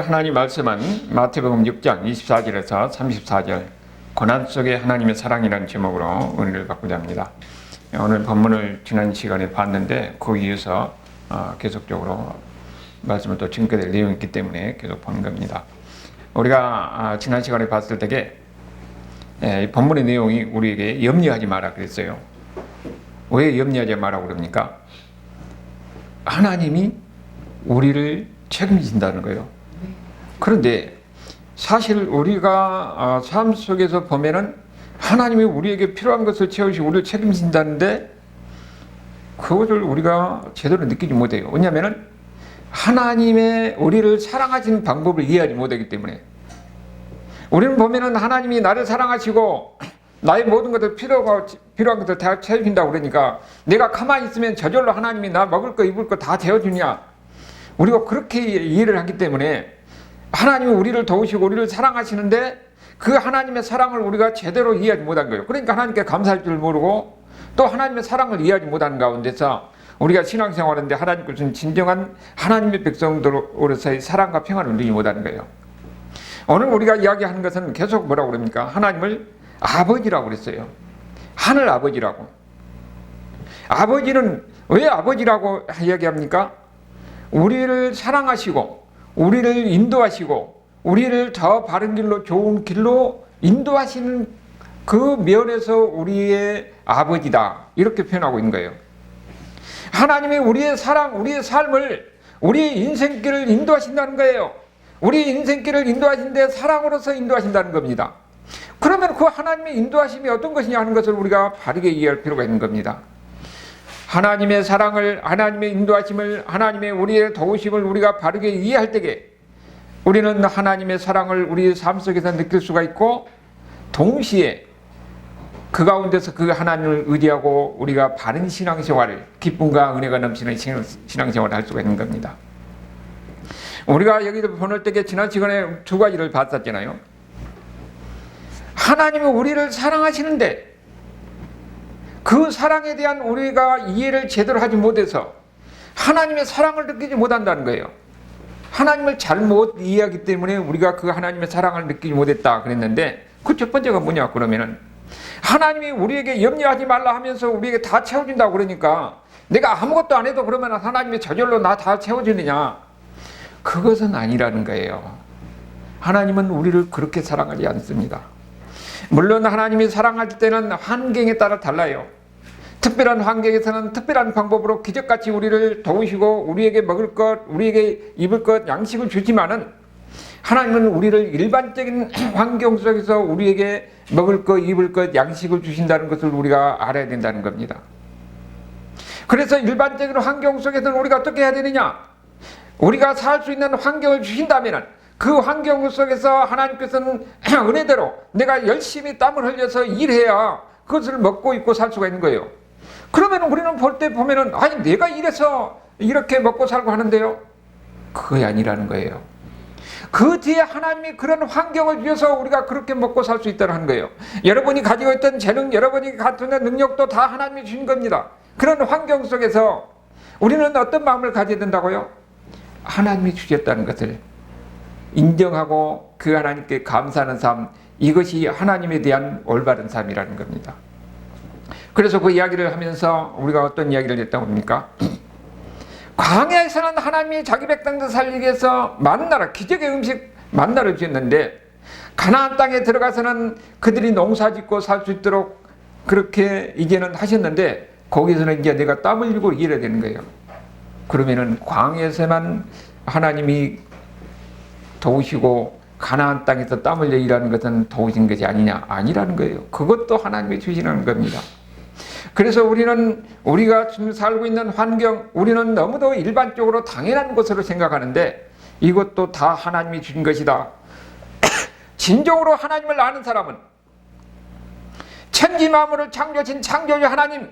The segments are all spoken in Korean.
하나님 말씀은 마태복음 6장 24절에서 34절 고난 속에 하나님의 사랑이라는 제목으로 은혜를 받고자 합니다. 오늘 본문을 지난 시간에 봤는데 그 이어서 계속적으로 말씀을 또 증거될 내용이 있기 때문에 계속 보는 겁니다. 우리가 지난 시간에 봤을 때에 이 본문의 내용이 우리에게 염려하지 마라 그랬어요. 왜 염려하지 마라 그럽니까? 하나님이 우리를 책임진다는 거예요. 그런데 사실 우리가 삶 속에서 보면은 하나님이 우리에게 필요한 것을 채우시고 우리를 책임진다는데 그것을 우리가 제대로 느끼지 못해요. 왜냐하면은 하나님의 우리를 사랑하시는 방법을 이해하지 못하기 때문에 우리는 보면은 하나님이 나를 사랑하시고 나의 모든 것들 필요한 것들 다 채워준다고 그러니까 내가 가만히 있으면 저절로 하나님이 나 먹을 거 입을 거 다 채워주냐, 우리가 그렇게 이해를 하기 때문에 하나님이 우리를 도우시고 우리를 사랑하시는데 그 하나님의 사랑을 우리가 제대로 이해하지 못한 거예요. 그러니까 하나님께 감사할 줄 모르고 또 하나님의 사랑을 이해하지 못하는 가운데서 우리가 신앙생활하는데 하나님께서는 진정한 하나님의 백성들로서의 사랑과 평안을 누리지 못하는 거예요. 오늘 우리가 이야기하는 것은 계속 뭐라고 그럽니까? 하나님을 아버지라고 그랬어요. 하늘 아버지라고. 아버지는 왜 아버지라고 이야기합니까? 우리를 사랑하시고 우리를 인도하시고 우리를 더 바른 길로 좋은 길로 인도하시는 그 면에서 우리의 아버지다 이렇게 표현하고 있는 거예요. 하나님이 우리의 사랑, 우리의 삶을, 우리의 인생길을 인도하신다는 거예요. 우리 인생길을 인도하신데 사랑으로서 인도하신다는 겁니다. 그러면 그 하나님의 인도하심이 어떤 것이냐 하는 것을 우리가 바르게 이해할 필요가 있는 겁니다. 하나님의 사랑을, 하나님의 인도하심을, 하나님의 우리의 도우심을 우리가 바르게 이해할 때에 우리는 하나님의 사랑을 우리의 삶 속에서 느낄 수가 있고 동시에 그 가운데서 그 하나님을 의지하고 우리가 바른 신앙생활을, 기쁨과 은혜가 넘치는 신앙생활을 할 수가 있는 겁니다. 우리가 여기서 보낼 때에 지난 시간에 두 가지를 봤었잖아요. 하나님이 우리를 사랑하시는데 그 사랑에 대한 우리가 이해를 제대로 하지 못해서 하나님의 사랑을 느끼지 못한다는 거예요. 하나님을 잘못 이해하기 때문에 우리가 그 하나님의 사랑을 느끼지 못했다 그랬는데 그 첫 번째가 뭐냐 그러면은 하나님이 우리에게 염려하지 말라 하면서 우리에게 다 채워준다고 그러니까 내가 아무것도 안 해도 그러면 하나님이 저절로 나 다 채워주느냐, 그것은 아니라는 거예요. 하나님은 우리를 그렇게 사랑하지 않습니다. 물론 하나님이 사랑할 때는 환경에 따라 달라요. 특별한 환경에서는 특별한 방법으로 기적같이 우리를 도우시고 우리에게 먹을 것, 우리에게 입을 것, 양식을 주지만은 하나님은 우리를 일반적인 환경 속에서 우리에게 먹을 것, 입을 것, 양식을 주신다는 것을 우리가 알아야 된다는 겁니다. 그래서 일반적인 환경 속에서는 우리가 어떻게 해야 되느냐? 우리가 살 수 있는 환경을 주신다면은 그 환경 속에서 하나님께서는 은혜대로 내가 열심히 땀을 흘려서 일해야 그것을 먹고 입고 살 수가 있는 거예요. 그러면 우리는 볼 때 보면은 아니 내가 이래서 이렇게 먹고 살고 하는데요, 그게 아니라는 거예요. 그 뒤에 하나님이 그런 환경을 주셔서 우리가 그렇게 먹고 살 수 있다는 거예요. 여러분이 가지고 있던 재능, 여러분이 갖고 있는 능력도 다 하나님이 주신 겁니다. 그런 환경 속에서 우리는 어떤 마음을 가져야 된다고요? 하나님이 주셨다는 것을 인정하고 그 하나님께 감사하는 삶, 이것이 하나님에 대한 올바른 삶이라는 겁니다. 그래서 그 이야기를 하면서 우리가 어떤 이야기를 했다고 합니까? 광야에서는 하나님이 자기 백성들 살리기 위해서 만나라, 기적의 음식 만나를 주셨는데 가나안 땅에 들어가서는 그들이 농사 짓고 살 수 있도록 그렇게 이제는 하셨는데 거기서는 이제 내가 땀 흘리고 일해야 되는 거예요. 그러면은 광야에서만 하나님이 도우시고 가나안 땅에서 땀 흘려 일하는 것은 도우신 것이 아니라는 거예요. 그것도 하나님이 주시는 겁니다. 그래서 우리가 지금 살고 있는 환경, 우리는 너무도 일반적으로 당연한 것으로 생각하는데 이것도 다 하나님이 주신 것이다. 진정으로 하나님을 아는 사람은 천지 만물을 창조하신 창조주 하나님,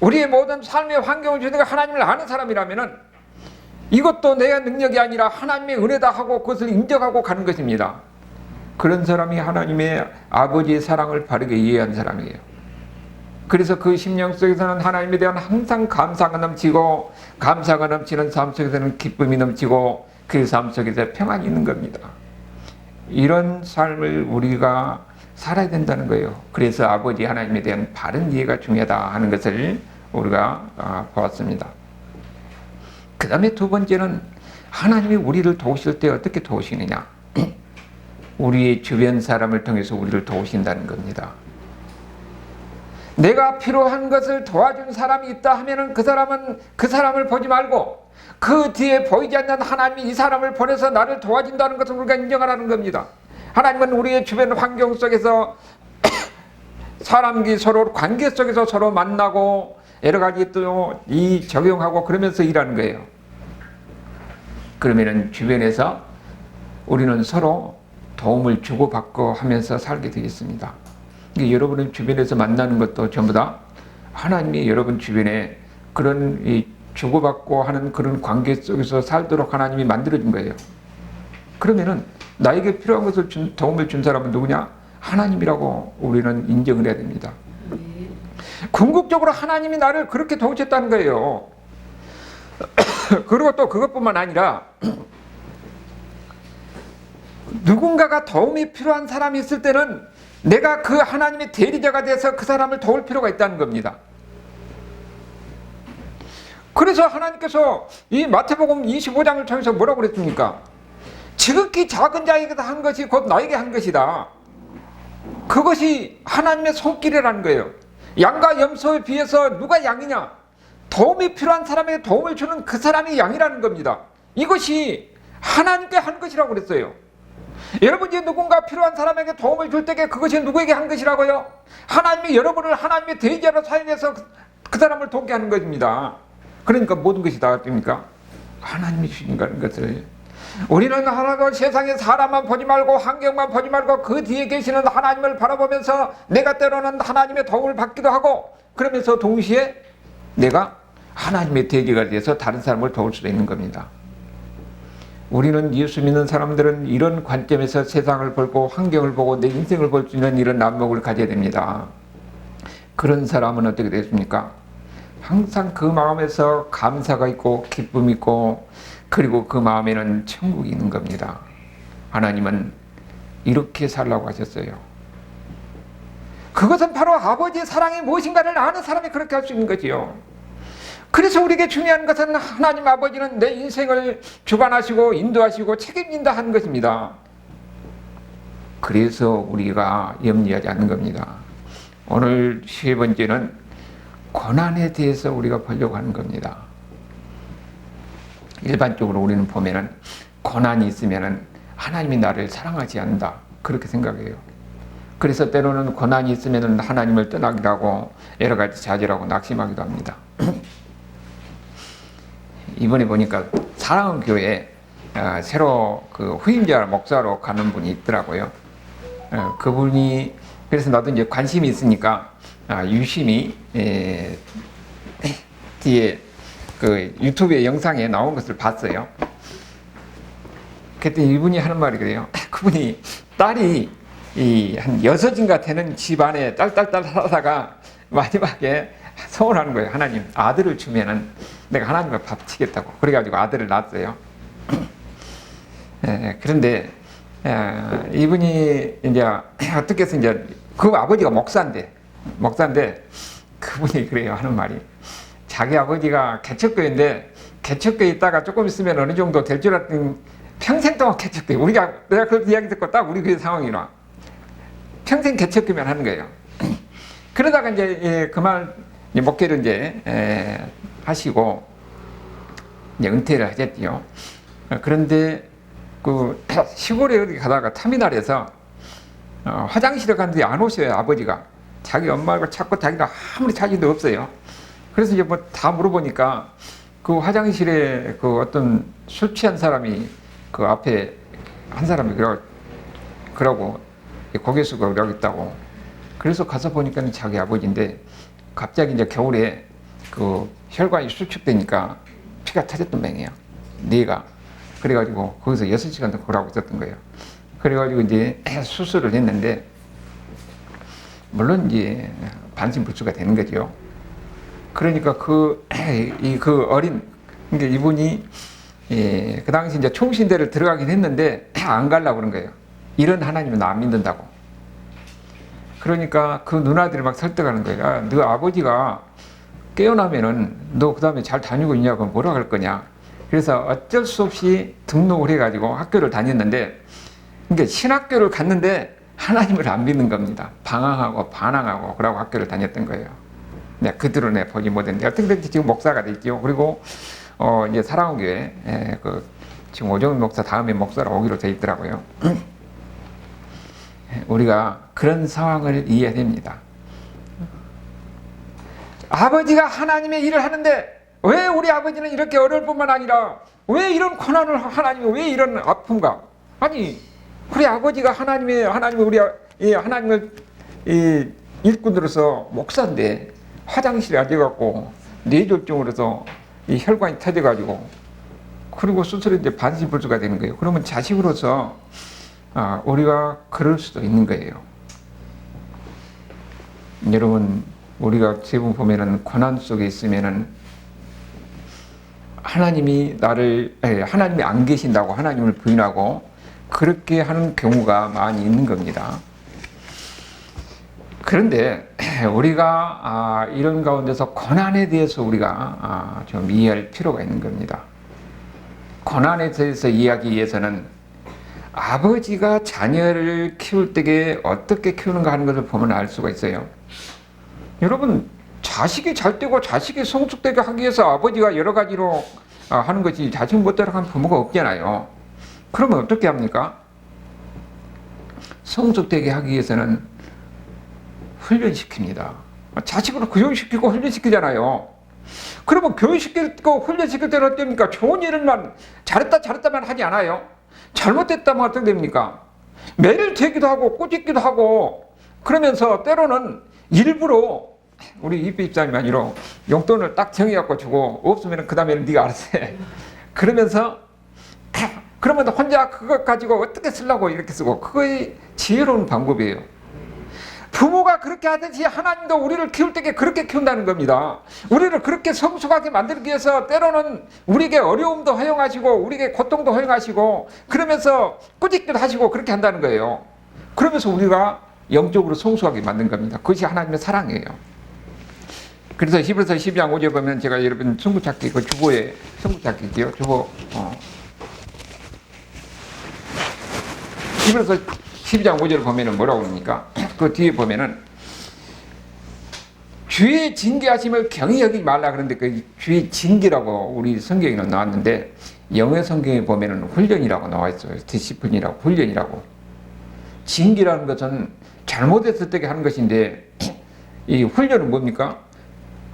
우리의 모든 삶의 환경을 주신 하나님을 아는 사람이라면은 이것도 내 능력이 아니라 하나님의 은혜다 하고 그것을 인정하고 가는 것입니다. 그런 사람이 하나님의 아버지의 사랑을 바르게 이해한 사람이에요. 그래서 그 심령 속에서는 하나님에 대한 항상 감사가 넘치고 감사가 넘치는 삶 속에서는 기쁨이 넘치고 그 삶 속에서 평안이 있는 겁니다. 이런 삶을 우리가 살아야 된다는 거예요. 그래서 아버지 하나님에 대한 바른 이해가 중요하다 하는 것을 우리가 보았습니다. 그 다음에 두 번째는 하나님이 우리를 도우실 때 어떻게 도우시느냐. 우리의 주변 사람을 통해서 우리를 도우신다는 겁니다. 내가 필요한 것을 도와준 사람이 있다 하면은 그 사람을 보지 말고 그 뒤에 보이지 않는 하나님이 이 사람을 보내서 나를 도와준다는 것을 우리가 인정하라는 겁니다. 하나님은 우리의 주변 환경 속에서 사람이 서로 관계 속에서 서로 만나고 여러 가지 또 이 적용하고 그러면서 일하는 거예요. 그러면은 주변에서 우리는 서로 도움을 주고받고 하면서 살게 되겠습니다. 여러분의 주변에서 만나는 것도 전부 다 하나님이 여러분 주변에 그런 이 주고받고 하는 그런 관계 속에서 살도록 하나님이 만들어준 거예요. 그러면은 나에게 필요한 것을 도움을 준 사람은 누구냐? 하나님이라고 우리는 인정을 해야 됩니다. 궁극적으로 하나님이 나를 그렇게 도우셨다는 거예요. 그리고 또 그것뿐만 아니라 누군가가 도움이 필요한 사람이 있을 때는 내가 그 하나님의 대리자가 돼서 그 사람을 도울 필요가 있다는 겁니다. 그래서 하나님께서 이 마태복음 25장을 통해서 뭐라고 그랬습니까? 지극히 작은 자에게 한 것이 곧 나에게 한 것이다. 그것이 하나님의 손길이라는 거예요. 양과 염소에 비해서 누가 양이냐? 도움이 필요한 사람에게 도움을 주는 그 사람이 양이라는 겁니다. 이것이 하나님께 한 것이라고 그랬어요. 여러분이 누군가 필요한 사람에게 도움을 줄 때에 그것이 누구에게 한 것이라고요? 하나님이 여러분을 하나님의 대리자로 사용해서 그 사람을 돕게 하는 것입니다. 그러니까 모든 것이 다 어떻습니까? 하나님이 주신 것을. 우리는 하나도 세상에 사람만 보지 말고 환경만 보지 말고 그 뒤에 계시는 하나님을 바라보면서 내가 때로는 하나님의 도움을 받기도 하고 그러면서 동시에 내가 하나님의 대리가 돼서 다른 사람을 도울 수도 있는 겁니다. 우리는 예수 믿는 사람들은 이런 관점에서 세상을 보고 환경을 보고 내 인생을 볼 수 있는 이런 안목을 가져야 됩니다. 그런 사람은 어떻게 됐습니까? 항상 그 마음에서 감사가 있고 기쁨이 있고 그리고 그 마음에는 천국이 있는 겁니다. 하나님은 이렇게 살라고 하셨어요. 그것은 바로 아버지의 사랑이 무엇인가를 아는 사람이 그렇게 할 수 있는 거지요. 그래서 우리에게 중요한 것은 하나님 아버지는 내 인생을 주관하시고 인도하시고 책임진다 하는 것입니다. 그래서 우리가 염려하지 않는 겁니다. 오늘 세 번째는 고난에 대해서 우리가 보려고 하는 겁니다. 일반적으로 우리는 보면은 고난이 있으면은 하나님이 나를 사랑하지 않는다 그렇게 생각해요. 그래서 때로는 고난이 있으면은 하나님을 떠나기도 하고 여러 가지 좌절하고 낙심하기도 합니다. 이번에 보니까 사랑은 교회에 새로 그 후임자 목사로 가는 분이 있더라고요. 그분이 그래서 나도 이제 관심이 있으니까 유심히 뒤에 그 유튜브의 영상에 나온 것을 봤어요. 그때 이분이 하는 말이 그래요. 그분이 딸이 한 6인가 되는 집안에 딸딸딸 하다가 마지막에 소원하는 거예요. 하나님 아들을 주면은 내가 하나님과 밥 치겠다고. 그래가지고 아들을 낳았어요. 그런데 이분이 이제 어떻게 해서 이제 그 아버지가 목사인데 그분이 그래요. 하는 말이 자기 아버지가 개척교회인데 개척교회 있다가 조금 있으면 어느 정도 될 줄 알았더니 평생 동안 개척교회. 내가 그 이야기 듣고 딱 우리 교회 상황이라 평생 개척교회만 하는 거예요. 그러다가 이제 그만 목회를 이제 하시고 이제 은퇴를 하셨지요. 그런데 그 시골에 어디 가다가 터미널에서 화장실에 갔는데 안 오셔요. 아버지가 자기 엄마가 찾고 자기가 아무리 찾아도 없어요. 그래서 이제 뭐 다 물어보니까 그 화장실에 그 어떤 술 취한 사람이 그 앞에 한 사람이 그러고 고개 숙여 그러고 있다고. 그래서 가서 보니까는 자기 아버지인데 갑자기 이제 겨울에 그 혈관이 수축되니까 피가 터졌던 맹이에요. 뇌가. 그래가지고 거기서 6시간 더 걸어가고 있었던 거예요. 그래가지고 이제 수술을 했는데 물론 이제 반신불수가 되는 거죠. 그러니까 그 어린, 그러니까 이분이 예, 그 당시 이제 총신대를 들어가긴 했는데 안 가려고 그런 거예요. 이런 하나님은 나 안 믿는다고. 그러니까 그 누나들이 막 설득하는 거예요. 아, 너 아버지가 깨어나면은 너 그 다음에 잘 다니고 있냐고 뭐라 할 거냐. 그래서 어쩔 수 없이 등록을 해가지고 학교를 다녔는데, 그러니까 신학교를 갔는데 하나님을 안 믿는 겁니다. 방황하고 반항하고 그러고 학교를 다녔던 거예요. 네, 그 뒤로 내 보지 못했는데 어떻게든지 지금 목사가 됐죠. 그리고 이제 사랑교회 지금 오정훈 목사 다음에 목사로 오기로 돼 있더라고요. 우리가 그런 상황을 이해해야 됩니다. 아버지가 하나님의 일을 하는데 왜 우리 아버지는 이렇게 어려울 뿐만 아니라 왜 이런 고난을 하나님이 왜 이런 아픔가? 아니 우리 아버지가 하나님을 하나님을 일꾼으로서 목사인데 화장실에 앉아갖고 뇌졸중으로서 이 혈관이 터져가지고 그리고 수술이 이제 반신불수가 되는 거예요. 그러면 자식으로서 우리가 그럴 수도 있는 거예요. 여러분, 우리가 대부분 보면은 고난 속에 있으면은 하나님이 안 계신다고 하나님을 부인하고 그렇게 하는 경우가 많이 있는 겁니다. 그런데 우리가 이런 가운데서 고난에 대해서 우리가 좀 이해할 필요가 있는 겁니다. 고난에 대해서 이해하기 위해서는 아버지가 자녀를 키울 때에 어떻게 키우는가 하는 것을 보면 알 수가 있어요. 여러분, 자식이 잘 되고 자식이 성숙되게 하기 위해서 아버지가 여러 가지로 하는 것이 자식 못대로 하는 부모가 없잖아요. 그러면 어떻게 합니까? 성숙되게 하기 위해서는 훈련시킵니다. 자식으로 교육시키고 훈련시키잖아요. 그러면 교육시키고 훈련시킬 때는 어떻습니까? 좋은 일만 잘했다만 하지 않아요. 잘못됐다면 어떻게 됩니까? 매를 재기도 하고 꾸짖기도 하고 그러면서 때로는 일부러 우리 입집사님 아니로 용돈을 딱 정해갖고 주고 없으면 그 다음에는 네가 알아서 해. 그러면서 그러면 혼자 그것 가지고 어떻게 쓰려고 이렇게 쓰고 그거의 지혜로운 방법이에요. 부모가 그렇게 하듯이 하나님도 우리를 키울 때 그렇게 키운다는 겁니다. 우리를 그렇게 성숙하게 만들기 위해서 때로는 우리에게 어려움도 허용하시고 우리에게 고통도 허용하시고 그러면서 꾸짖기도 하시고 그렇게 한다는 거예요. 그러면서 우리가 영적으로 성숙하게 만든 겁니다. 그것이 하나님의 사랑이에요. 그래서 히브리서 12장 5절 보면 제가 여러분 승부찾기 그 주보에 승부찾기지요. 주보 히브리서 12장 5절 보면은 뭐라고 합니까? 그 뒤에 보면은 주의 징계하심을 경히 여기지 말라 그러는데 그 주의 징계라고 우리 성경에는 나왔는데 영어 성경에 보면은 훈련이라고 나와 있어요. 디시플린이라고 훈련이라고. 징계라는 것은 잘못했을 때 하는 것인데 이 훈련은 뭡니까?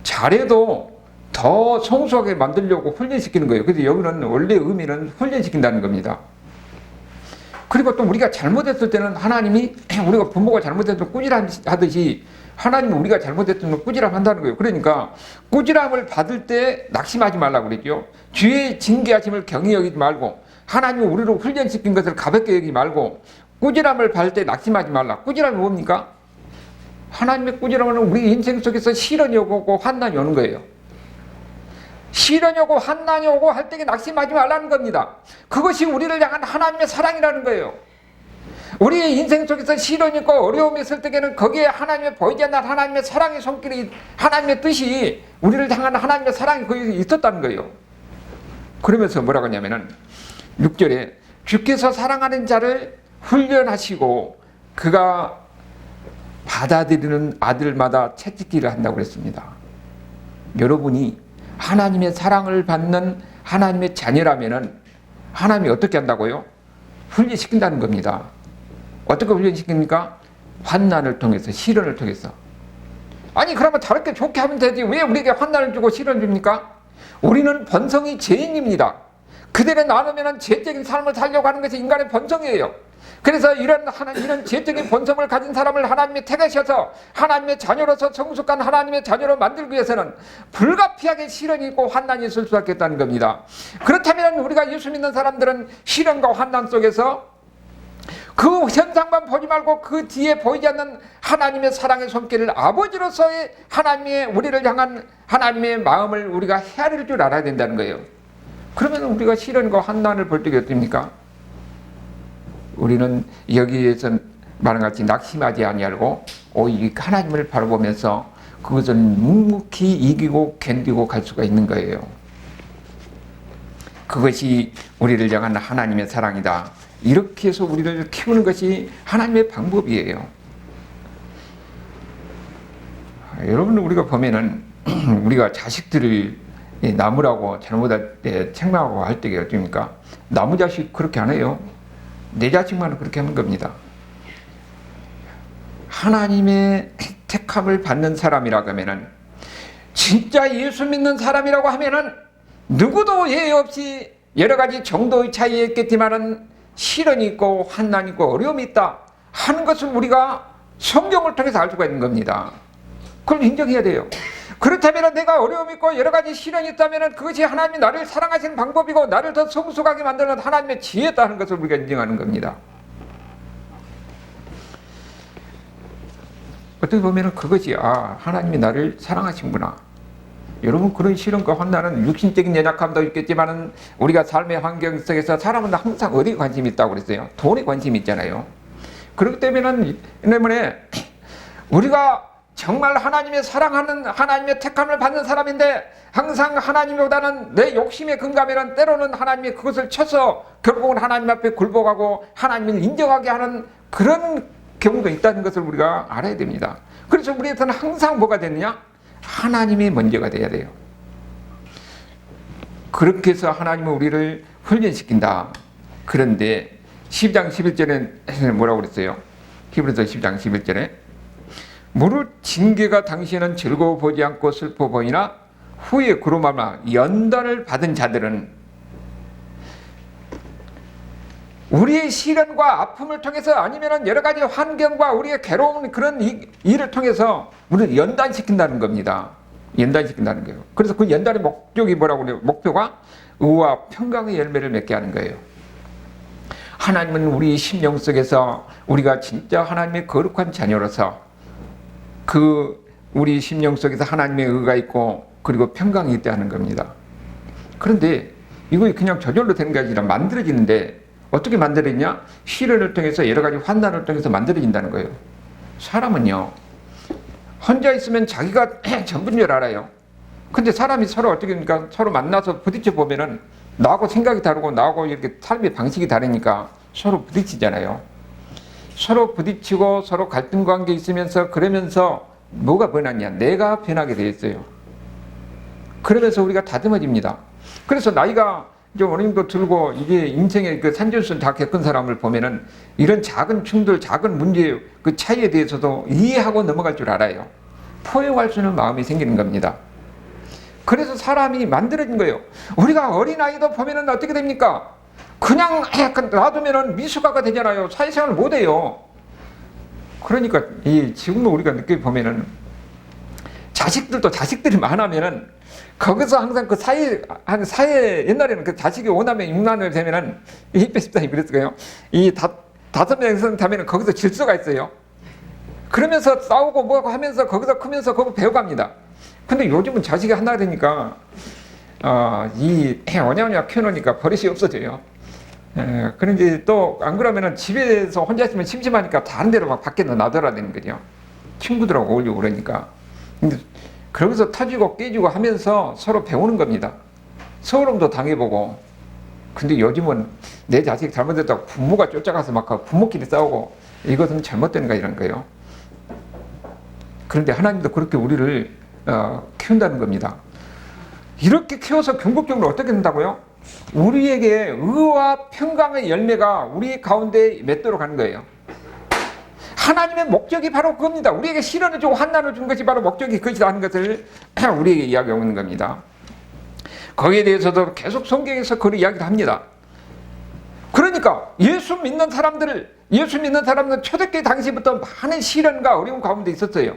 잘해도 더 성숙하게 만들려고 훈련시키는 거예요. 그래서 여기는 원래 의미는 훈련시킨다는 겁니다. 그리고 또 우리가 잘못했을 때는 하나님이 우리가 부모가 잘못했을 때 꾸지람하듯이 하나님은 우리가 잘못했으면 꾸지람한다는 거예요. 그러니까 꾸지람을 받을 때 낙심하지 말라고 그랬죠. 주의 징계하심을 경히 여기지 말고 하나님이 우리를 훈련시킨 것을 가볍게 여기지 말고 꾸지람을 받을 때 낙심하지 말라. 꾸지람이 뭡니까? 하나님의 꾸지람은 우리 인생 속에서 시련이 오고 환난이 오는 거예요. 시련이 오고 환난이 오고 할 때에 낙심하지 말라는 겁니다. 그것이 우리를 향한 하나님의 사랑이라는 거예요. 우리의 인생 속에서 시련이 있고 어려움이 있을 때에는 거기에 하나님의 보이지 않는 하나님의 사랑의 손길이 하나님의 뜻이 우리를 향한 하나님의 사랑이 거기에 있었다는 거예요. 그러면서 뭐라고 하냐면은 6절에 주께서 사랑하는 자를 훈련하시고 그가 받아들이는 아들마다 채찍질을 한다고 그랬습니다. 여러분이 하나님의 사랑을 받는 하나님의 자녀라면은 하나님이 어떻게 한다고요? 훈련시킨다는 겁니다. 어떻게 훈련시킵니까? 환난을 통해서, 시련을 통해서. 아니 그러면 저렇게 좋게 하면 되지 왜 우리에게 환난을 주고 시련을 줍니까? 우리는 본성이 죄인입니다. 그들에 나누면 죄적인 삶을 살려고 하는 것이 인간의 본성이에요. 그래서 이런 죄적인 본성을 가진 사람을 하나님이 택하셔서 하나님의 자녀로서 성숙한 하나님의 자녀로 만들기 위해서는 불가피하게 시련이 있고 환난이 있을 수밖에 없다는 겁니다. 그렇다면 우리가 예수 믿는 사람들은 시련과 환난 속에서 그 현상만 보지 말고 그 뒤에 보이지 않는 하나님의 사랑의 손길을 아버지로서의 하나님의 우리를 향한 하나님의 마음을 우리가 헤아릴 줄 알아야 된다는 거예요. 그러면 우리가 시련과 환난을 볼 적이 어떻습니까? 우리는 여기에서 말한 같이 낙심하지 아니하고 오히려 하나님을 바라보면서 그것을 묵묵히 이기고 견디고 갈 수가 있는 거예요. 그것이 우리를 향한 하나님의 사랑이다. 이렇게 해서 우리를 키우는 것이 하나님의 방법이에요. 여러분, 우리가 보면은 우리가 자식들을 나무라고 잘못할 때 책망하고 할 때가 어떻습니까? 나무 자식 그렇게 안 해요. 내 자식만은 그렇게 하는 겁니다. 하나님의 택함을 받는 사람이라고 하면은, 진짜 예수 믿는 사람이라고 하면은 누구도 예외 없이 여러 가지 정도의 차이가 있겠지만은 시련이 있고 환난이 있고 어려움이 있다 하는 것을 우리가 성경을 통해서 알 수가 있는 겁니다. 그걸 인정해야 돼요. 그렇다면 내가 어려움이 있고 여러 가지 시련이 있다면 그것이 하나님이 나를 사랑하시는 방법이고 나를 더 성숙하게 만드는 하나님의 지혜다는 것을 우리가 인정하는 겁니다. 어떻게 보면 그것이 하나님이 나를 사랑하시는구나. 여러분, 그런 시련과 환난은 육신적인 연약함도 있겠지만 우리가 삶의 환경 속에서 사람은 항상 어디에 관심이 있다고 그랬어요? 돈에 관심이 있잖아요. 그렇기 때문에 우리가 정말 하나님의 사랑하는 하나님의 택함을 받는 사람인데 항상 하나님보다는 내 욕심에 금가면 때로는 하나님이 그것을 쳐서 결국은 하나님 앞에 굴복하고 하나님을 인정하게 하는 그런 경우도 있다는 것을 우리가 알아야 됩니다. 그래서 우리한테는 항상 뭐가 되느냐? 하나님이 먼저가 돼야 돼요. 그렇게 해서 하나님은 우리를 훈련시킨다. 그런데 10장 11절에 뭐라고 그랬어요? 히브리서 10장 11절에 무릇 징계가 당시에는 즐거워 보지 않고 슬퍼 보이나 후에 그로 말미암아 연단을 받은 자들은, 우리의 시련과 아픔을 통해서 아니면 여러 가지 환경과 우리의 괴로운 그런 일을 통해서 우리를 연단시킨다는 겁니다. 연단시킨다는 거예요. 그래서 그 연단의 목적이 뭐라고 그래요? 목표가 의와 평강의 열매를 맺게 하는 거예요. 하나님은 우리 심령 속에서 우리가 진짜 하나님의 거룩한 자녀로서 우리 심령 속에서 하나님의 의가 있고 그리고 평강이 있다는 겁니다. 그런데 이거 그냥 저절로 되는 게 아니라 만들어지는데 어떻게 만들어지냐? 시련을 통해서 여러 가지 환난을 통해서 만들어진다는 거예요. 사람은요, 혼자 있으면 자기가 전부인 줄 알아요. 근데 사람이 서로 어떻게 합니까? 서로 만나서 부딪혀 보면은 나하고 생각이 다르고 나하고 이렇게 삶의 방식이 다르니까 서로 부딪히잖아요. 서로 부딪히고 서로 갈등 관계 있으면서 그러면서 뭐가 변하냐? 내가 변하게 되어 있어요. 그러면서 우리가 다듬어집니다. 그래서 나이가 좀 어느 정도 들고 이게 인생의 그 산전수를 다 겪은 사람을 보면은 이런 작은 충돌, 작은 문제 그 차이에 대해서도 이해하고 넘어갈 줄 알아요. 포용할 수 있는 마음이 생기는 겁니다. 그래서 사람이 만들어진 거예요. 우리가 어린아이도 보면은 어떻게 됩니까? 그냥 놔두면은 미숙아가 되잖아요. 사회생활을 못 해요. 그러니까 지금 우리가 느껴보면은 자식들도 자식들이 많으면은 거기서 항상 그 사회 옛날에는 그 자식이 5남매 6남매 되면은 입배십상이 그랬어요. 이 5명 되면은 거기서 질서가 있어요. 그러면서 싸우고 뭐고 하면서 거기서 크면서 그거 배워갑니다. 근데 요즘은 자식이 하나 되니까 오냐오냐 키워놓으니까 버릇이 없어져요. 그런데 또 안 그러면은 집에서 혼자 있으면 심심하니까 다른 데로 막 밖에 나돌아야 되는 거죠. 친구들하고 어울리고 그러니까. 근데 그러면서 터지고 깨지고 하면서 서로 배우는 겁니다. 서울음도 당해보고. 근데 요즘은 내 자식 잘못했다고 부모가 쫓아가서 막 부모끼리 싸우고 이것은 잘못된 거 이런 거예요. 그런데 하나님도 그렇게 우리를 키운다는 겁니다. 이렇게 키워서 궁극적으로 어떻게 된다고요? 우리에게 의와 평강의 열매가 우리 가운데 맺도록 하는 거예요. 하나님의 목적이 바로 그겁니다. 우리에게 시련을 주고 환난을 준 것이 바로 목적이 그것이다 하는 것을 우리에게 이야기하고 있는 겁니다. 거기에 대해서도 계속 성경에서 그런 이야기를 합니다. 그러니까 예수 믿는 사람들은 초대교회 당시부터 많은 시련과 어려움 가운데 있었어요.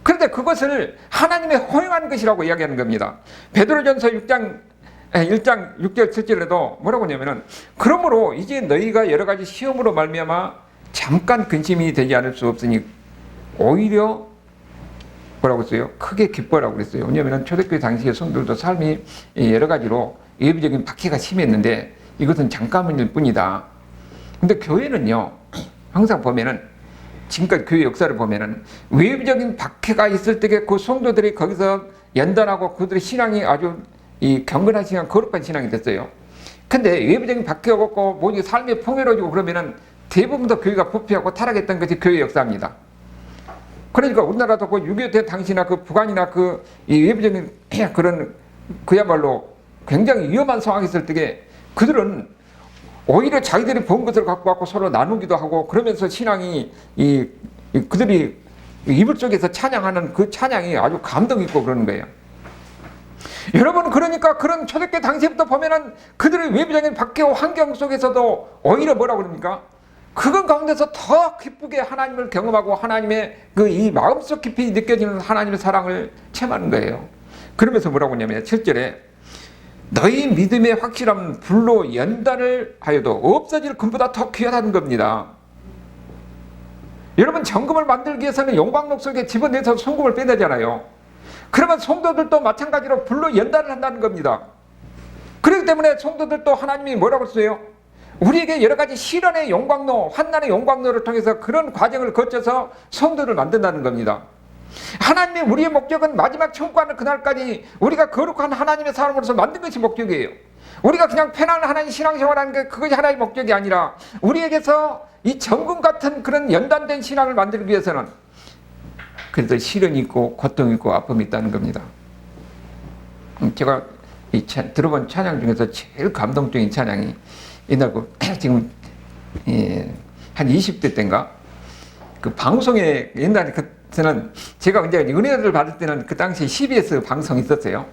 그런데 그것을 하나님의 허용한 것이라고 이야기하는 겁니다. 베드로전서 1장 6절 7절에도 뭐라고 하냐면은 그러므로 이제 너희가 여러 가지 시험으로 말미암아 잠깐 근심이 되지 않을 수 없으니 오히려 뭐라고 했어요? 크게 기뻐라고 그랬어요. 왜냐하면 초대교회 당시의 성도들도 삶이 여러 가지로 외부적인 박해가 심했는데 이것은 잠깐일 뿐이다. 근데 교회는요, 항상 보면은 지금까지 교회 역사를 보면은 외부적인 박해가 있을 때에 그 성도들이 거기서 연단하고 그들의 신앙이 아주 이 경건한 신앙, 거룩한 신앙이 됐어요. 근데 외부적인 박해가 없고 모든 삶이 풍요로워지고 그러면은 대부분 다 교회가 부패하고 타락했던 것이 교회 역사입니다. 그러니까 우리나라도 그 6.25 당시나 그 북한이나 그 이 외부적인 그런 그야말로 굉장히 위험한 상황이 있을 때에 그들은 오히려 자기들이 본 것을 갖고 서로 나누기도 하고 그러면서 신앙이 그들이 이불 속에서 찬양하는 그 찬양이 아주 감동 있고 그러는 거예요. 여러분, 그러니까 그런 초대교회 당시부터 보면은 그들의 외부적인 박해와 환경 속에서도 오히려 뭐라고 그럽니까? 그건 가운데서 더 기쁘게 하나님을 경험하고 하나님의 그 이 마음속 깊이 느껴지는 하나님의 사랑을 체험하는 거예요. 그러면서 뭐라고 하냐면 7절에 너희 믿음의 확실함은 불로 연단을 하여도 없어질 금보다 더 귀하다는 겁니다. 여러분, 정금을 만들기 위해서는 용광록 속에 집어내서 송금을 빼내잖아요. 그러면 성도들도 마찬가지로 불로 연단을 한다는 겁니다. 그렇기 때문에 성도들도 하나님이 뭐라고 써요? 우리에게 여러 가지 시련의 용광로, 환난의 용광로를 통해서 그런 과정을 거쳐서 성도를 만든다는 겁니다. 하나님의 우리의 목적은 마지막 천국 가는 그날까지 우리가 거룩한 하나님의 사람으로서 만든 것이 목적이에요. 우리가 그냥 편안한 하나님 신앙생활하는 게 그것이 하나의 목적이 아니라 우리에게서 이 정금 같은 그런 연단된 신앙을 만들기 위해서는 그래도 시련이 있고 고통이 있고 아픔이 있다는 겁니다. 제가 들어본 찬양 중에서 제일 감동적인 찬양이 옛날 지금 한 20대 때인가 그 방송에 옛날에 그때는 제가 이제 은혜를 받을 때는 그 당시 CBS 방송이 있었어요.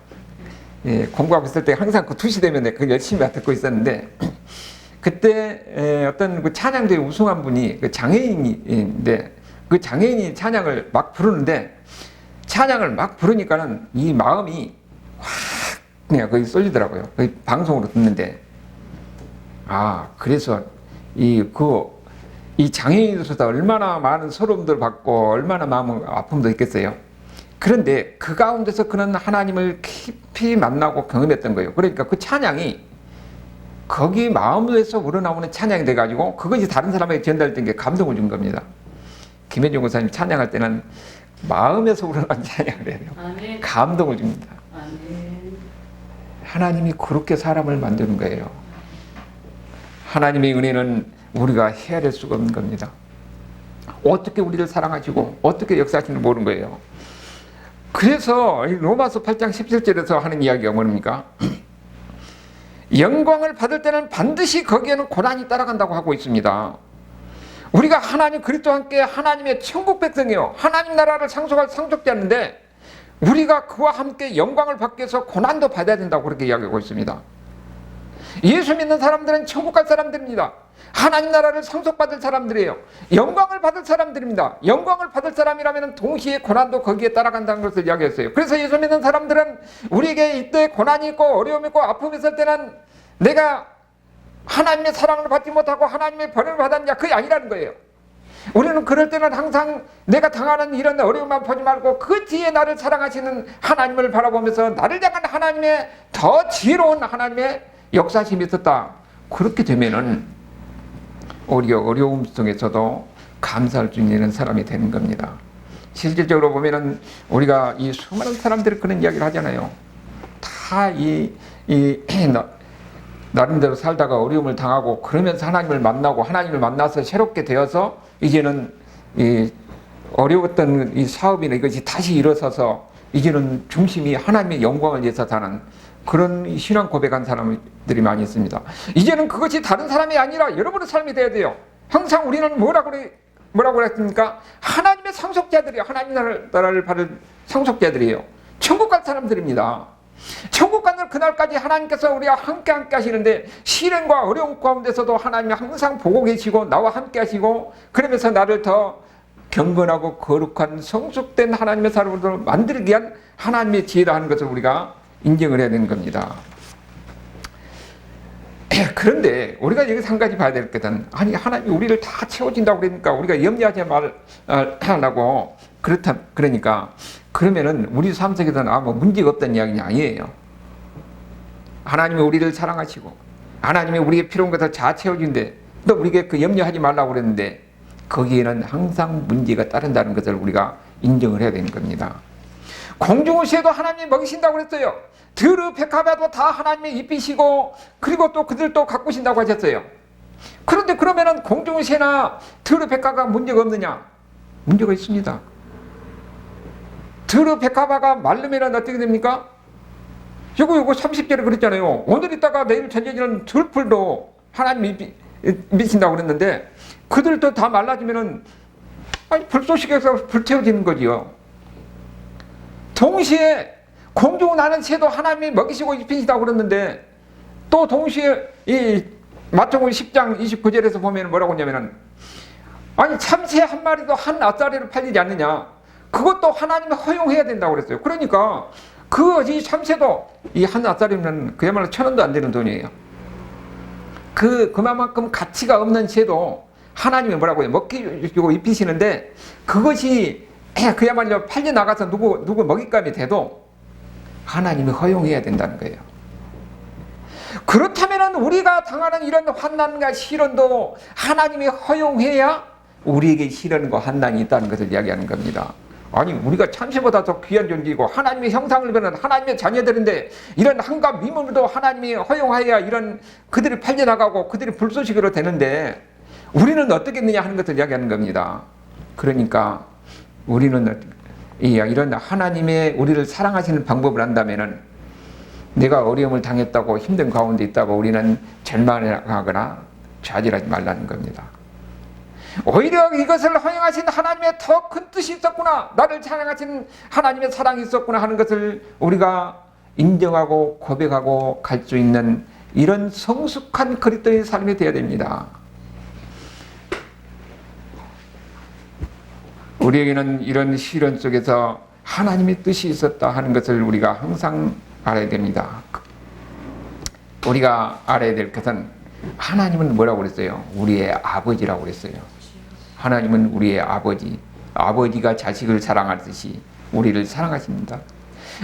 공부하고 있을 때 항상 그 2시 되면 그 열심히 듣고 있었는데 그때 어떤 그 찬양대회 우승한 분이 그 장애인인데 그 장애인이 찬양을 막 부르는데 찬양을 막 부르니까는 이 마음이 확 그냥 거기 쏠리더라고요. 그 방송으로 듣는데 그래서 이 장애인으로서 얼마나 많은 서러움들 받고 얼마나 마음 아픔도 있겠어요. 그런데 그 가운데서 그는 하나님을 깊이 만나고 경험했던 거예요. 그러니까 그 찬양이 거기 마음에서 우러나오는 찬양이 돼가지고 그것이 다른 사람에게 전달된 게 감동을 준 겁니다. 김혜중 권사님 찬양할 때는 마음에서 우러나오는 찬양을 해요. 아멘. 감동을 줍니다. 아멘. 하나님이 그렇게 사람을 만드는 거예요. 하나님의 은혜는 우리가 헤아릴 수가 없는 겁니다. 어떻게 우리를 사랑하시고 어떻게 역사하시는지 모르는 거예요. 그래서 로마서 8장 17절에서 하는 이야기가 뭡니까? 영광을 받을 때는 반드시 거기에는 고난이 따라간다고 하고 있습니다. 우리가 하나님 그리스도와 함께 하나님의 천국 백성이요 하나님 나라를 상속할 상속자인데 우리가 그와 함께 영광을 받기 위해서 고난도 받아야 된다고 그렇게 이야기하고 있습니다. 예수 믿는 사람들은 천국 갈 사람들입니다. 하나님 나라를 상속받을 사람들이에요. 영광을 받을 사람들입니다. 영광을 받을 사람이라면 동시에 고난도 거기에 따라간다는 것을 이야기했어요. 그래서 예수 믿는 사람들은 우리에게 이때 고난이 있고 어려움이 있고 아픔이 있을 때는 내가 하나님의 사랑을 받지 못하고 하나님의 벌을 받았냐 그게 아니라는 거예요. 우리는 그럴 때는 항상 내가 당하는 이런 어려움만 보지 말고 그 뒤에 나를 사랑하시는 하나님을 바라보면서 나를 향한 하나님의 더 지혜로운 하나님의 역사심이 있었다. 그렇게 되면은 우리가 어려움 속에서도 감사할 수 있는 사람이 되는 겁니다. 실질적으로 보면은 우리가 이 수많은 사람들이 그런 이야기를 하잖아요. 다 나름대로 살다가 어려움을 당하고 그러면서 하나님을 만나고 하나님을 만나서 새롭게 되어서 이제는 이 어려웠던 이 사업이나 이것이 다시 일어서서 이제는 중심이 하나님의 영광을 위해서 사는 그런 신앙 고백한 사람들이 많이 있습니다. 이제는 그것이 다른 사람이 아니라 여러분의 삶이 돼야 돼요. 항상 우리는 뭐라고 그랬습니까? 하나님의 상속자들이에요. 하나님 나라를 받을 상속자들이에요. 천국 갈 사람들입니다. 천국 가는 그날까지 하나님께서 우리와 함께 하시는데 시련과 어려움 가운데서도 하나님이 항상 보고 계시고 나와 함께 하시고 그러면서 나를 더 경건하고 거룩한 성숙된 하나님의 사람으로 만들기 위한 하나님의 지혜라는 것을 우리가 인정을 해야 되는 겁니다. 그런데 우리가 여기서 한 가지 봐야 될 것은 아니 하나님이 우리를 다 채워준다고 그러니까 우리가 염려하지 말라고 그러니까 그러면은 우리 삶 속에서는 뭐 문제가 없다는 이야기는 아니에요. 하나님이 우리를 사랑하시고 하나님이 우리의 필요한 것을 다 채워준데 또 우리에게 그 염려하지 말라고 그랬는데 거기에는 항상 문제가 따른다는 것을 우리가 인정을 해야 되는 겁니다. 공중의 새도 하나님이 먹이신다고 그랬어요. 들의 백합에도 다 하나님이 입히시고 그리고 또 그들도 가꾸신다고 하셨어요. 그런데 그러면은 공중의 새나 들의 백합가 문제가 없느냐? 문제가 있습니다. 들의 백합화가 마르면 어떻게 됩니까? 요거 30절에 그랬잖아요. 오늘 있다가 내일 전쟁이는 들풀도 하나님이 미친다고 그랬는데 그들도 다 말라지면은 불쏘시개에서 불태워지는 거지요. 동시에 공중 나는 새도 하나님이 먹이시고 입히신다고 그랬는데 또 동시에 이 마태복음 10장 29절에서 보면 뭐라고 하냐면은 참새 한 마리도 한 앗짜리를 팔리지 않느냐. 그것도 하나님이 허용해야 된다고 그랬어요. 그러니까 이 참새도 이 한 앗짜리면 그야말로 1,000원도 안 되는 돈이에요. 그만큼 가치가 없는 새도 하나님이 뭐라고 해요? 먹이고 입히시는데 그것이 그야말로 팔려 나가서 누구 먹잇감이 돼도 하나님이 허용해야 된다는 거예요. 그렇다면 우리가 당하는 이런 환난과 시련도 하나님이 허용해야 우리에게 시련과 환난이 있다는 것을 이야기하는 겁니다. 우리가 참새보다 더 귀한 존재이고 하나님의 형상을 보는 하나님의 자녀들인데 이런 한과 미움도 하나님이 허용하여야 이런 그들이 팔려나가고 그들이 불쏘시개로 되는데 우리는 어떻겠느냐 하는 것을 이야기하는 겁니다. 그러니까 우리는 이런 하나님의 우리를 사랑하시는 방법을 안다면은 내가 어려움을 당했다고 힘든 가운데 있다고 우리는 절망하거나 좌절하지 말라는 겁니다. 오히려 이것을 허용하신 하나님의 더 큰 뜻이 있었구나, 나를 사랑하신 하나님의 사랑이 있었구나 하는 것을 우리가 인정하고 고백하고 갈 수 있는 이런 성숙한 그리스도의 삶이 되어야 됩니다. 우리에게는 이런 시련 속에서 하나님의 뜻이 있었다 하는 것을 우리가 항상 알아야 됩니다. 우리가 알아야 될 것은 하나님은 뭐라고 그랬어요? 우리의 아버지라고 그랬어요. 하나님은 우리의 아버지, 아버지가 자식을 사랑하듯이 우리를 사랑하십니다.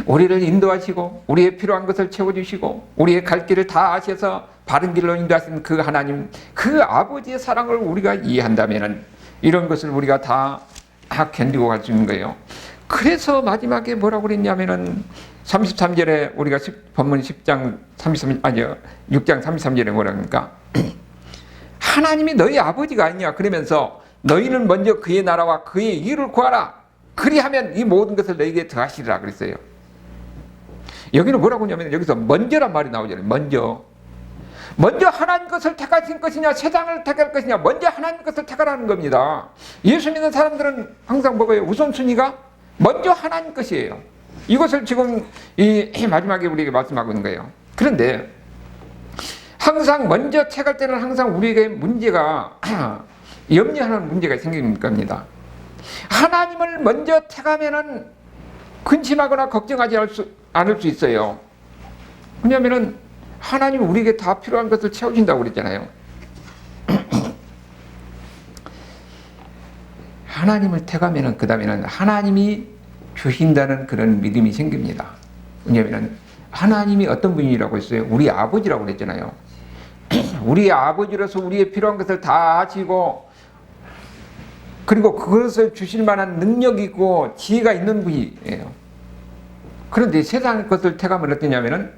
우리를 인도하시고 우리의 필요한 것을 채워주시고 우리의 갈 길을 다 아셔서 바른 길로 인도하신 그 하나님, 그 아버지의 사랑을 우리가 이해한다면 이런 것을 우리가 다 견디고 갈 수 있는 거예요. 그래서 마지막에 뭐라고 그랬냐면은 33절에 우리가 본문 6장 33절에 뭐라 그러니까 하나님이 너희 아버지가 아니냐 그러면서 너희는 먼저 그의 나라와 그의義를 구하라. 그리하면 이 모든 것을 너희에게 더하시리라 그랬어요. 여기는 뭐라고 하냐면 여기서 먼저란 말이 나오잖아요. 먼저 하나님 것을 택하신 것이냐 세상을 택할 것이냐 먼저 하나님 것을 택하라는 겁니다. 예수 믿는 사람들은 항상 뭐가요? 우선순위가 먼저 하나님 것이에요. 이것을 지금 이 마지막에 우리에게 말씀하고 있는 거예요. 그런데 항상 먼저 택할 때는 항상 우리에게 문제가 염려하는 문제가 생기는 겁니다. 하나님을 먼저 택하면은 근심하거나 걱정하지 않을 수 있어요. 왜냐하면은 하나님이 우리에게 다 필요한 것을 채워준다고 그랬잖아요. 하나님을 택하면은 그 다음에는 하나님이 주신다는 그런 믿음이 생깁니다. 왜냐하면 하나님이 어떤 분이라고 했어요? 우리 아버지라고 그랬잖아요. 우리 아버지로서 우리의 필요한 것을 다 아시고 그리고 그것을 주실 만한 능력이 있고 지혜가 있는 분이에요. 그런데 세상의 것을 택하면 어떠냐면은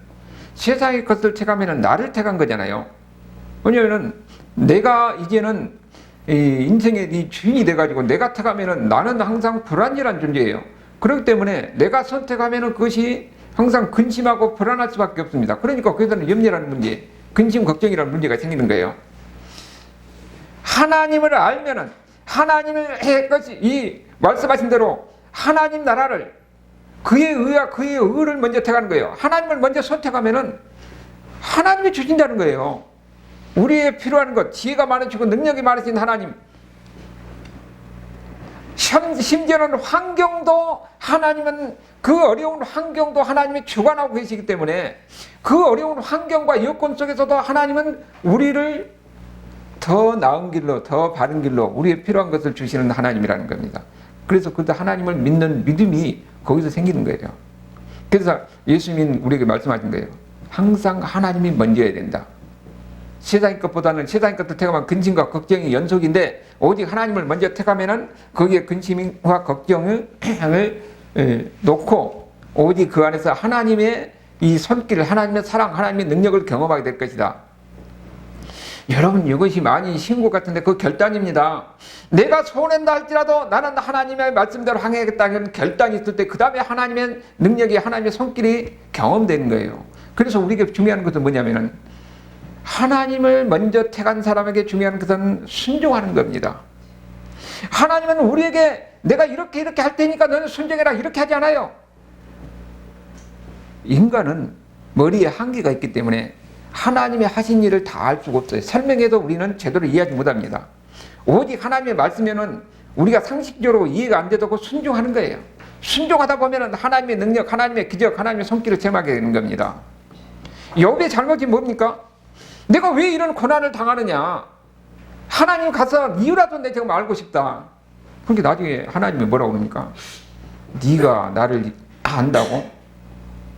세상의 것을 택하면은 나를 택한 거잖아요. 왜냐면은 내가 이제는 이 인생의 이 주인이 돼가지고 내가 택하면은 나는 항상 불안정한 존재예요. 그렇기 때문에 내가 선택하면은 그것이 항상 근심하고 불안할 수밖에 없습니다. 그러니까 거기서는 염려라는 문제, 근심, 걱정이라는 문제가 생기는 거예요. 하나님을 알면은 하나님을 해 것이 이 말씀하신 대로 하나님 나라를 그의 의와 그의 의를 먼저 택하는 거예요. 하나님을 먼저 선택하면은 하나님이 주신다는 거예요. 우리의 필요한 것, 지혜가 많으시고 능력이 많으신 하나님. 심지어는 환경도 하나님은 그 어려운 환경도 하나님이 주관하고 계시기 때문에 그 어려운 환경과 여건 속에서도 하나님은 우리를 더 나은 길로, 더 바른 길로 우리의 필요한 것을 주시는 하나님이라는 겁니다. 그래서 그 하나님을 믿는 믿음이 거기서 생기는 거예요. 그래서 예수님이 우리에게 말씀하신 거예요. 항상 하나님이 먼저야 된다. 세상의 것보다는 세상의 것들 택하면 근심과 걱정이 연속인데 오직 하나님을 먼저 택하면은 거기에 근심과 걱정을 놓고 오직 그 안에서 하나님의 이 손길, 하나님의 사랑, 하나님의 능력을 경험하게 될 것이다. 여러분, 이것이 많이 쉬운 것 같은데 그 결단입니다. 내가 손해다 할지라도 나는 하나님의 말씀대로 행하겠다는 결단이 있을 때 그 다음에 하나님의 능력이, 하나님의 손길이 경험되는 거예요. 그래서 우리에게 중요한 것은 뭐냐면은 하나님을 먼저 택한 사람에게 중요한 것은 순종하는 겁니다. 하나님은 우리에게 내가 이렇게 할 테니까 너는 순종해라 이렇게 하지 않아요. 인간은 머리에 한계가 있기 때문에 하나님의 하신 일을 다 알 수가 없어요. 설명해도 우리는 제대로 이해하지 못합니다. 오직 하나님의 말씀에는 우리가 상식적으로 이해가 안 돼도 순종하는 거예요. 순종하다 보면 하나님의 능력, 하나님의 기적, 하나님의 손길을 체험하게 되는 겁니다. 욥의 잘못이 뭡니까? 내가 왜 이런 고난을 당하느냐? 하나님 가서 이유라도 내 지금 알고 싶다. 그러니까 나중에 하나님이 뭐라고 그럽니까? 네가 나를 안다고?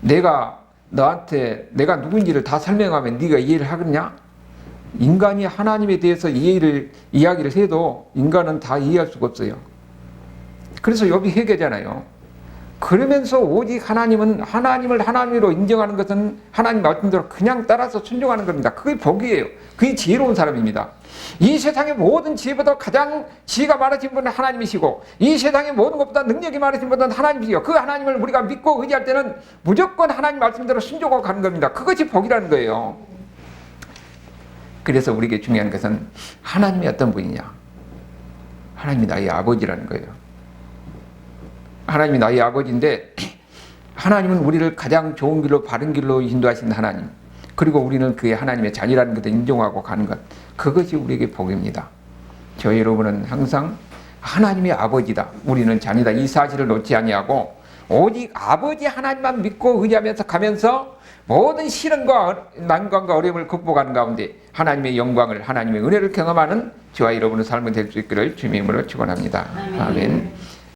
내가 너한테 내가 누군지를 다 설명하면 네가 이해를 하겠냐? 인간이 하나님에 대해서 이야기를 해도 인간은 다 이해할 수가 없어요. 그래서 욥이 회개잖아요. 그러면서 오직 하나님은 하나님을 하나님으로 인정하는 것은 하나님 말씀대로 그냥 따라서 순종하는 겁니다. 그게 복이에요. 그게 지혜로운 사람입니다. 이 세상의 모든 지혜보다 가장 지혜가 많으신 분은 하나님이시고 이 세상의 모든 것보다 능력이 많으신 분은 하나님이시고 그 하나님을 우리가 믿고 의지할 때는 무조건 하나님 말씀대로 순종하고 가는 겁니다. 그것이 복이라는 거예요. 그래서 우리에게 중요한 것은 하나님이 어떤 분이냐? 하나님이 나의 아버지라는 거예요. 하나님이 나의 아버지인데 하나님은 우리를 가장 좋은 길로 바른 길로 인도하신 하나님, 그리고 우리는 그의 하나님의 자녀라는 것을 인정하고 가는 것, 그것이 우리에게 복입니다. 저희 여러분은 항상 하나님의 아버지다, 우리는 자녀다, 이 사실을 놓지 아니하고 오직 아버지 하나님만 믿고 의지하면서 가면서 모든 시련과 난관과 어려움을 극복하는 가운데 하나님의 영광을, 하나님의 은혜를 경험하는 저와 여러분의 삶이 될 수 있기를 주님의 이름으로 축원합니다. 아멘.